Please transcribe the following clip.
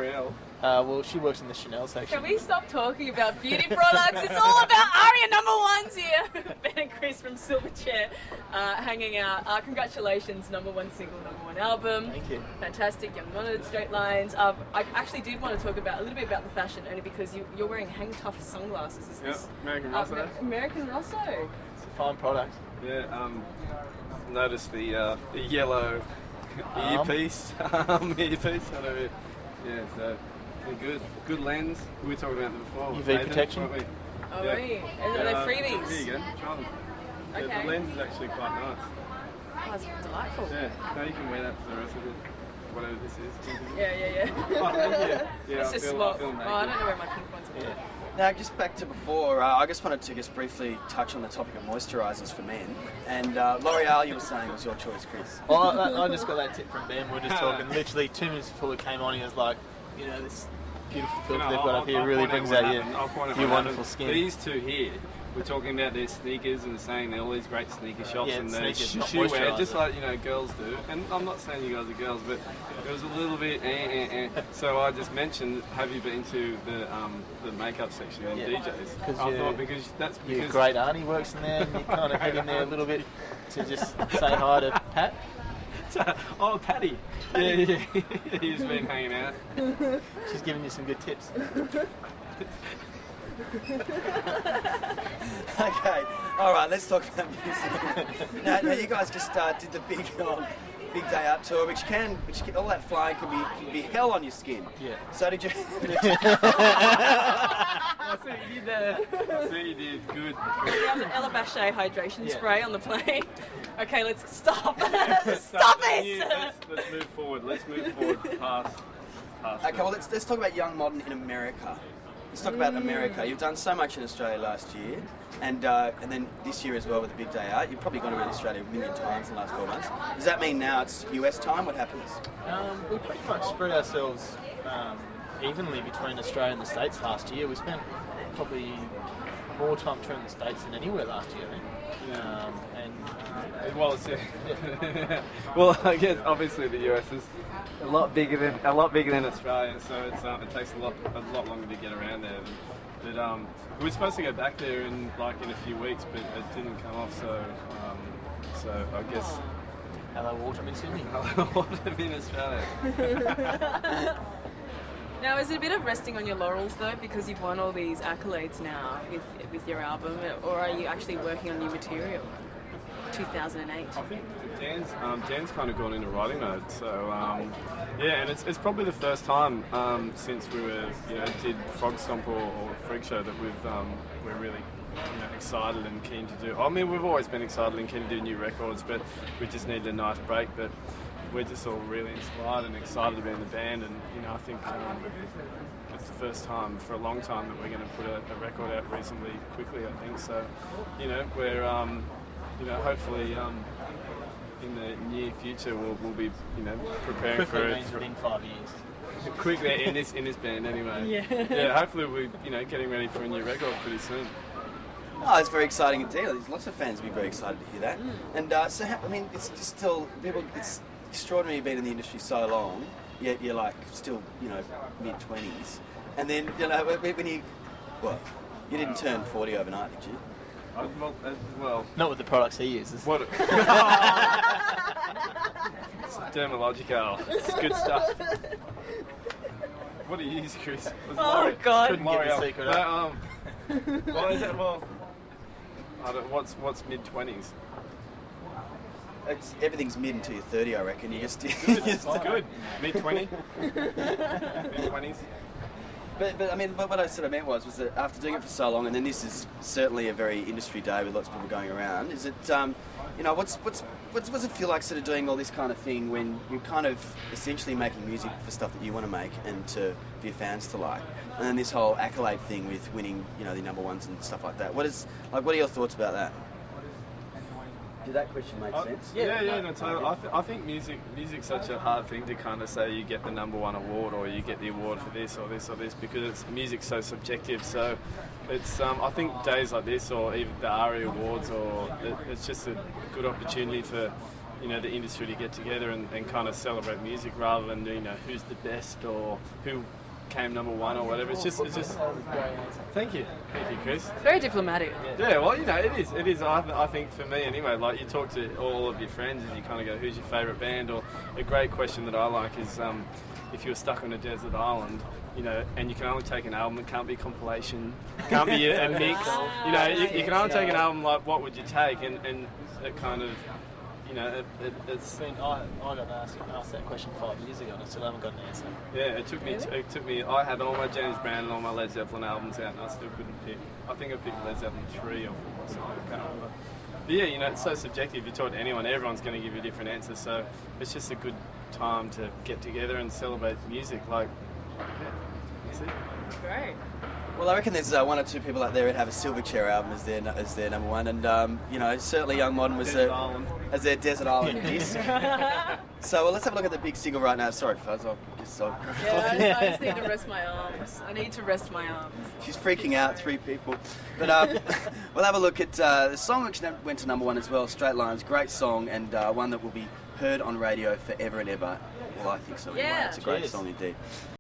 L'Oreal. Well, she works in the Chanel section. Can we stop talking about beauty products? It's all about Aria #1s here. Ben and Chris from Silverchair hanging out. Congratulations, #1 single, #1 album. Thank you. Fantastic, Young Monitored, Straight Lines. I actually did want to talk a little bit about the fashion, only because you're wearing hang tough sunglasses. Is this American Rosso. American Rosso. It's a fine product. Yeah. Notice the yellow earpiece. Earpiece. I don't know. Yeah. So. They're good lens. We were talking about them before. UV protection. Oh, really? Are they freebies? There you go. Try them. Okay. The lens is actually quite nice. Oh, it's delightful. Yeah. No, you can wear that for the rest of it. Whatever this is. Yeah. Oh, thank you. Yeah, It's just swap. Oh, I don't know where my pink ones are. Yeah. Now, just back to before, I just wanted to briefly touch on the topic of moisturisers for men. And L'Oreal, you were saying, was your choice, Chris. Well, I just got that tip from Ben. We were just talking. Literally 2 minutes before it came on, he was like, this beautiful filter they've got up here really brings out your wonderful skin. These two here, we're talking about their sneakers and saying they're all these great sneaker shops and their shoe wear, just like girls do. And I'm not saying you guys are girls, but it was a little bit So I just mentioned, have you been to the makeup section in DJs? Because your great auntie works in there, and you kind of head in there a little bit to just say hi to Pat. Oh, Patty. Yeah. He's been hanging out. She's giving you some good tips. Okay, all right, let's talk about music. Now you guys just did the big day out tour, which all that flying can be hell on your skin. Yeah. So did you? I see you did there. I see you did. Good. You have the Ella Bache hydration spray on the plane. Okay, let's stop. Stop it. Let's move forward. Let's move forward past. Okay, well let's talk about Young Modern in America. Let's talk about America. You've done so much in Australia last year, and then this year as well with the big day out. You've probably gone around Australia a million times in the last 4 months. Does that mean now it's US time? What happens? We pretty much spread ourselves evenly between Australia and the States last year. We spent probably more time touring the States than anywhere last year, I think. Well, I guess obviously the US is a lot bigger than Australia, so it takes a lot longer to get around there. But we were supposed to go back there in a few weeks, but it didn't come off. So I guess. Hello, autumn in Sydney. Hello, autumn in Australia. Now, is it a bit of resting on your laurels though, because you've won all these accolades now with your album, or are you actually working on new material? 2008. I think Dan's kind of gone into writing mode, so and it's probably the first time since we did Frog Stomp or Freak Show that we're really excited and keen to do. I mean, we've always been excited and keen to do new records, but we just needed a nice break. But we're just all really inspired and excited to be in the band, and I think it's the first time for a long time that we're going to put a record out reasonably quickly. I think so. We're hopefully in the near future we'll be preparing quickly for it. Means within 5 years. Quickly in this band anyway. Yeah. Hopefully we're getting ready for a new record pretty soon. Oh, it's very exciting indeed. There's lots of fans will be very excited to hear that. And it's just still it's extraordinary being in the industry so long, yet you're still mid-20s, and then when you didn't turn 40 overnight, did you? Well, not with the products he uses. What? It's dermalogical. It's good stuff. What do you use, Chris? God! Couldn't get the secret out. What is that? Well, I don't. What's mid-20s? Everything's mid until you're 30, I reckon. You just it's good. Mid-20s. Mid-20s. But what I sort of meant was that after doing it for so long, and then this is certainly a very industry day with lots of people going around. Is it, what's it feel like sort of doing all this kind of thing when you're kind of essentially making music for stuff that you want to make and for your fans to like, and then this whole accolade thing with winning, the #1s and stuff like that. What are your thoughts about that? Did that question make sense? No, totally. I think music's such a hard thing to kind of say you get the #1 award or you get the award for this or this or this, because music's so subjective. So it's I think days like this or even the Aria Awards, or it's just a good opportunity for you know, the industry to get together and kind of celebrate music rather than, you know, who's the best or who came number one or whatever. It's just. Thank you, Chris. Very diplomatic. Yeah, well, you know, it is. I think for me anyway. Like you talk to all of your friends and you kind of go, "Who's your favourite band?" Or a great question that I like is, if you were stuck on a desert island, you know, and you can only take an album. It can't be a compilation. It can't be a mix. You know, you can only take an album. Like, what would you take? And it kind of, you know, it's. I got asked that question 5 years ago, and I still haven't got an answer. Yeah, it took me. I had all my James Brown and all my Led Zeppelin albums out, and I still couldn't pick. I think I picked Led Zeppelin 3 or 4, so I can't remember. But yeah, you know, it's so subjective. If you talk to anyone, everyone's going to give you a different answer. So it's just a good time to get together and celebrate music. Like, yeah, that's it. Great. Well, I reckon there's one or two people out there that have a Silverchair album as their number one, and you know, certainly Young Modern was as their Desert Island disc. So let's have a look at the big single right now. Sorry, Fuzz, I I just need to rest my arms. She's freaking out, 3 people. But we'll have a look at the song which went to number one as well, Straight Lines. Great song, and one that will be heard on radio forever and ever. Well, I think so anyway. Yeah. It's a great Cheers. song indeed.